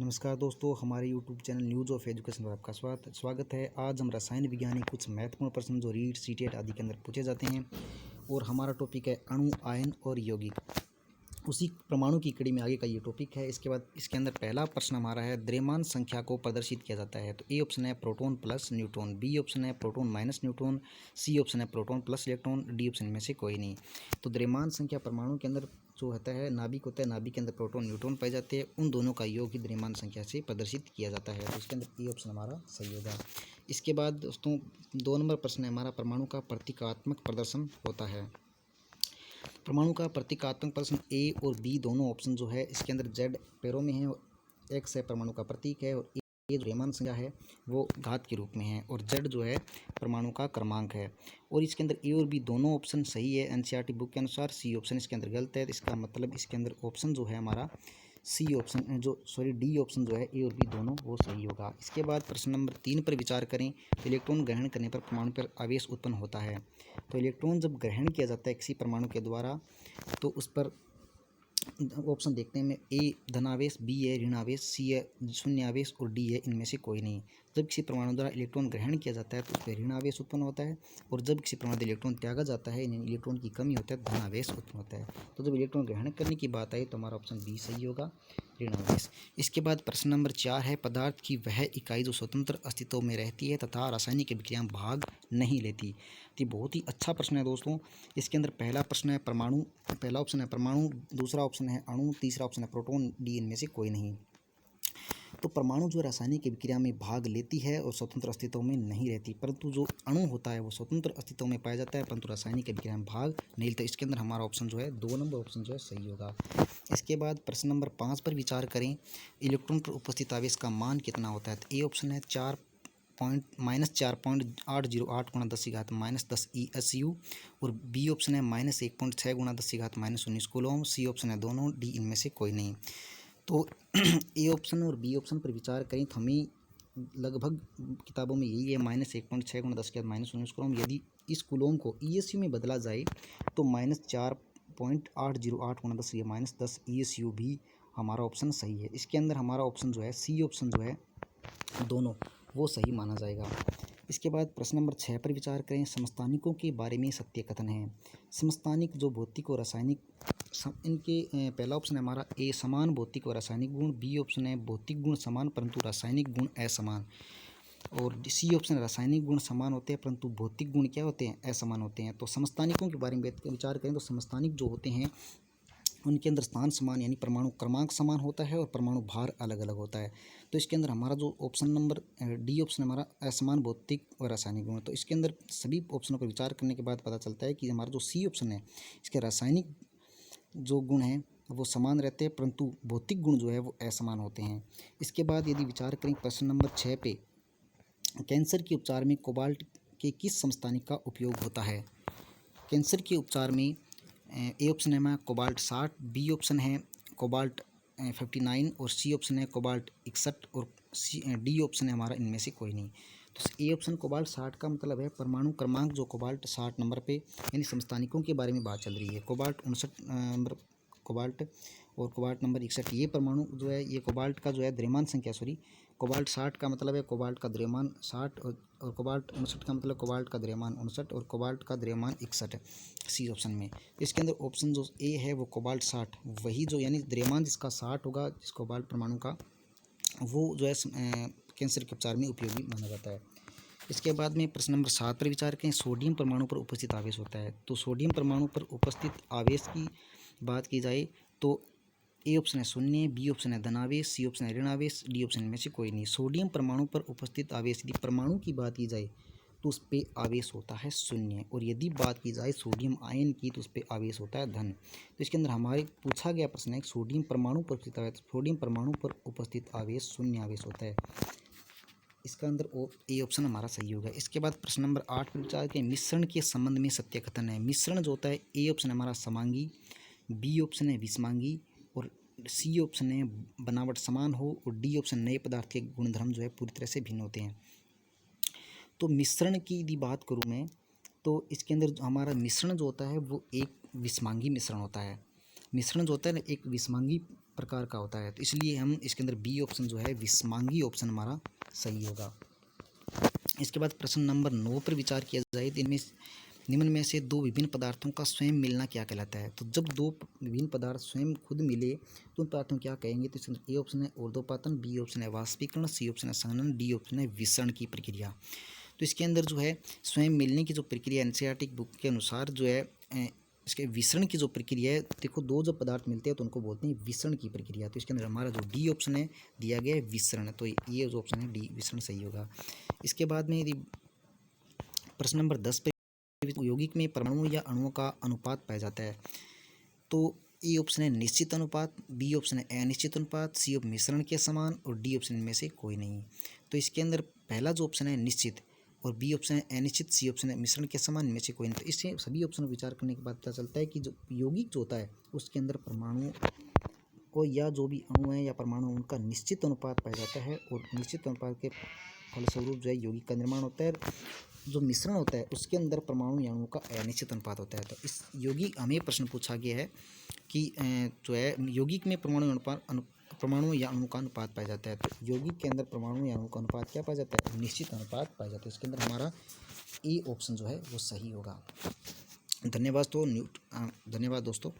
नमस्कार दोस्तों, हमारे YouTube channel news of education पर आपका स्वागत है। आज हम रसायन विज्ञान के कुछ महत्वपूर्ण प्रश्न जो रीट सीटेट आदि के अंदर पूछे जाते हैं और हमारा टॉपिक है अणु, आयन और यौगिक। उसी परमाणु की कड़ी में आगे का ये टॉपिक है। इसके बाद इसके अंदर पहला प्रश्न हमारा है, द्रव्यमान संख्या को प्रदर्शित किया जाता है। तो ए ऑप्शन है proton plus neutron, B option है proton minus neutron, C option है proton plus electron, D option में से कोई नहीं। तो द्रव्यमान संख्या परमाणु के अंदर जो होता है, नाभिक होता है, नाभिक के अंदर प्रोटॉन न्यूट्रॉन पाए जाते हैं, उन दोनों का योग ही द्रव्यमान संख्या से प्रदर्शित किया जाता है। तो इसके अंदर ए ऑप्शन हमारा सही होगा। इसके बाद दोस्तों 2 नंबर प्रश्न है हमारा, परमाणु का प्रतीकात्मक प्रदर्शन होता है। परमाणु का प्रतीकात्मक प्रदर्शन ए और बी दोनों ऑप्शन जो है इसके अंदर जेड पैरों में है, एक्स है परमाणु का प्रतीक है, और ए द्रव्यमान संख्या है वो घात के रूप में है, और जेड जो है परमाणु का क्रमांक है। और इसके अंदर ए और बी दोनों ऑप्शन सही है एनसीईआरटी बुक के अनुसार। सी ऑप्शन इसके अंदर गलत है। तो इसका मतलब इसके अंदर ऑप्शन जो है हमारा सी ऑप्शन डी ऑप्शन जो है ए और बी दोनों वो सही होगा। इसके बाद प्रश्न नंबर 3 पर विचार करें। तो इलेक्ट्रॉन ग्रहण करने पर परमाणु पर आवेश उत्पन्न होता है। तो इलेक्ट्रॉन जब ग्रहण किया जाता है किसी परमाणु के द्वारा, तो उस पर ऑप्शन देखने में ए धनावेश, बी है ऋणावेश, सी है शून्य आवेश और डी है इनमें से कोई नहीं। जब किसी परमाणु द्वारा इलेक्ट्रॉन ग्रहण किया जाता है तो उस पर ऋणावेश उत्पन्न होता है, और जब किसी परमाणु द्वारा इलेक्ट्रॉन त्यागा जाता है यानी इलेक्ट्रॉन की कमी होता है धनावेश उत्पन्न होता है। तो जब इलेक्ट्रॉन ग्रहण करने की बात आई तो हमारा ऑप्शन बी सही होगा, ऋणावेश। इसके बाद प्रश्न नंबर 4 है, पदार्थ की वह इकाई जो स्वतंत्र अस्तित्व में रहती है तथा रासायनिक अभिक्रिया में भाग नहीं लेती। तो ये बहुत ही अच्छा प्रश्न है दोस्तों। इसके अंदर पहला प्रश्न है परमाणु, पहला ऑप्शन है परमाणु, दूसरा ऑप्शन है अणु, तीसरा ऑप्शन है प्रोटॉन, डी इनमें से कोई नहीं। तो परमाणु जो रासायनिक अभिक्रिया में भाग लेती है और स्वतंत्र अस्तित्व में नहीं रहती, परंतु जो अणु होता है वो स्वतंत्र अस्तित्व में पाया जाता है परंतु रासायनिक अभिक्रिया में भाग नहीं लेता। इसके अंदर हमारा ऑप्शन जो है 2 नंबर ऑप्शन जो है सही होगा। इसके बाद प्रश्न नंबर 5 पर विचार करें। इलेक्ट्रॉन पर उपस्थित आवेश का मान कितना होता है। तो ए ऑप्शन है 4.808 गुणा 10⁻−10 ESU, और बी ऑप्शन है -1.6 गुणा 10⁻−19 कूलम, सी ऑप्शन है दोनों, डी इनमें से कोई नहीं। तो ए ऑप्शन और बी ऑप्शन पर विचार करें तो हमें लगभग किताबों में यही है -1.6 गुणा 10⁻−19 कूलम। यदि इस कूलम को ESU में बदला जाए तो -4.808 गुणा 10⁻10 ESU भी हमारा ऑप्शन सही है। इसके अंदर हमारा ऑप्शन जो है सी ऑप्शन जो है दोनों वो सही माना जाएगा। इसके बाद प्रश्न नंबर 6 पर विचार करें। समस्थानिकों के बारे में सत्य कथन है। समस्थानिक जो भौतिक और रासायनिक इनके पहला ऑप्शन है हमारा ए समान भौतिक और रासायनिक गुण, बी ऑप्शन है भौतिक गुण समान परंतु रासायनिक गुण असमान, और सी ऑप्शन रासायनिक गुण समान होते हैं परंतु भौतिक गुण क्या होते हैं, असमान होते हैं। तो समस्थानिकों के बारे में विचार करें तो समस्थानिक जो होते हैं उनके अंदर स्थान समान यानी परमाणु क्रमांक समान होता है और परमाणु भार अलग अलग होता है। तो इसके अंदर हमारा जो ऑप्शन नंबर डी ऑप्शन हमारा असमान भौतिक और रासायनिक गुण। तो इसके अंदर सभी ऑप्शनों पर विचार करने के बाद पता चलता है कि हमारा जो सी ऑप्शन है इसके रासायनिक जो गुण हैं वो समान रहते हैं परंतु भौतिक गुण जो है वो असमान होते हैं। इसके बाद यदि विचार करें प्रश्न नंबर 6 पे, कैंसर के उपचार में कोबाल्ट के किस समस्थानिक का उपयोग होता है। कैंसर के उपचार में ए ऑप्शन है हमारा कोबाल्ट 60, बी ऑप्शन है कोबाल्ट 59 और सी ऑप्शन है कोबाल्ट 61 और डी ऑप्शन है हमारा इनमें से कोई नहीं। तो ए ऑप्शन कोबाल्ट 60 का मतलब है परमाणु क्रमांक जो कोबाल्ट 60 नंबर पे यानी समस्थानिकों के बारे में बात चल रही है। कोबाल्ट 59 नंबर कोबाल्ट और कोबाल्ट नंबर 61 ये परमाणु जो है ये कोबाल्ट का जो है द्रव्यमान संख्या कोबाल्ट 60 का मतलब है कोबाल्ट का द्रव्यमान 60 और कोबाल्ट 59 का मतलब कोबाल्ट का द्रव्यमान 59 और कोबाल्ट का द्रव्यमान 61 सी ऑप्शन में। इसके अंदर ऑप्शन जो ए है वो कोबाल्ट 60 वही जो यानी द्रव्यमान जिसका 60 होगा जिस कोबाल्ट परमाणु का वो जो है कैंसर के उपचार में उपयोगी माना जाता है। इसके बाद में प्रश्न नंबर 7 पर विचार करें। सोडियम परमाणु पर उपस्थित आवेश होता है। तो सोडियम परमाणु पर उपस्थित आवेश की बात की जाए तो ए ऑप्शन है शून्य, बी ऑप्शन है धनावेश, सी ऑप्शन है ऋणावेश, डी ऑप्शन में से कोई नहीं। सोडियम परमाणु पर उपस्थित आवेश यदि परमाणु की बात की जाए तो उस पर आवेश होता है शून्य, और यदि बात की जाए सोडियम आयन की तो उस पर आवेश होता है धन। तो इसके अंदर हमारे पूछा गया प्रश्न है सोडियम परमाणु पर उपस्थित आवेश, सोडियम परमाणु पर उपस्थित आवेश शून्य आवेश होता है। इसका अंदर ए ऑप्शन हमारा सही होगा। इसके बाद प्रश्न नंबर 8 पर विचार करें। मिश्रण के संबंध में सत्य कथन है। मिश्रण जो होता है ए ऑप्शन हमारा समांगी, बी ऑप्शन है विषमांगी, और सी ऑप्शन है बनावट समान हो, और डी ऑप्शन नए पदार्थ के गुणधर्म जो है पूरी तरह से भिन्न होते हैं। तो मिश्रण की यदि बात करूँ मैं तो इसके अंदर हमारा मिश्रण जो होता है वो एक विषमांगी मिश्रण होता है। मिश्रण जो होता है ना एक विषमांगी प्रकार का होता है, तो इसलिए हम इसके अंदर बी ऑप्शन जो है विषमांगी ऑप्शन हमारा सही होगा। इसके बाद प्रश्न नंबर 9 पर विचार किया जाए तो इनमें निम्न में से दो विभिन्न पदार्थों का स्वयं मिलना क्या कहलाता है। तो जब दो विभिन्न पदार्थ स्वयं खुद मिले तो उन पदार्थों क्या कहेंगे। तो इसमें ए ऑप्शन है ऊर्ध्वपातन, बी ऑप्शन है वाष्पीकरण, सी ऑप्शन है संघनन, डी ऑप्शन है विसरण की प्रक्रिया। तो इसके अंदर जो है स्वयं मिलने की जो प्रक्रिया एनसीईआरटी बुक के अनुसार जो है इसके विसरण की जो प्रक्रिया है, देखो दो जब पदार्थ मिलते हैं तो उनको बोलते हैं विसरण की प्रक्रिया। तो इसके अंदर हमारा जो डी ऑप्शन है दिया गया है विसरण, तो ये जो ऑप्शन है डी विसरण सही होगा। इसके बाद में यदि प्रश्न नंबर 10 पे यौगिक में परमाणु या अणुओं का अनुपात पाया जाता है, तो ए ऑप्शन है निश्चित अनुपात, बी ऑप्शन है अनिश्चित अनुपात, सी ऑप्शन मिश्रण के समान और डी ऑप्शन में से कोई नहीं। तो इसके अंदर पहला जो ऑप्शन है निश्चित और बी ऑप्शन है अनिश्चित, सी ऑप्शन है मिश्रण के समान, में से कोई नहीं। तो इससे सभी ऑप्शन विचार करने के बाद पता चलता है कि जो यौगिक जो होता है उसके अंदर परमाणु को या जो भी अणु है या परमाणु उनका निश्चित अनुपात पाया जाता है और निश्चित अनुपात के फलस्वरूप जो है यौगिक का निर्माण होता है। जो मिश्रण होता है उसके अंदर परमाणु या अणु का अनिश्चित अनुपात होता है। तो इस यौगिक हमें प्रश्न पूछा गया है कि जो है यौगिक में परमाणु या अणु का अनुपात पाया जाता है। तो यौगिक के अंदर परमाणु या अणु का अनुपात क्या पाया जाता है, निश्चित अनुपात पाया जाता है। इसके अंदर हमारा ए ऑप्शन जो है वो सही होगा। धन्यवाद दोस्तों।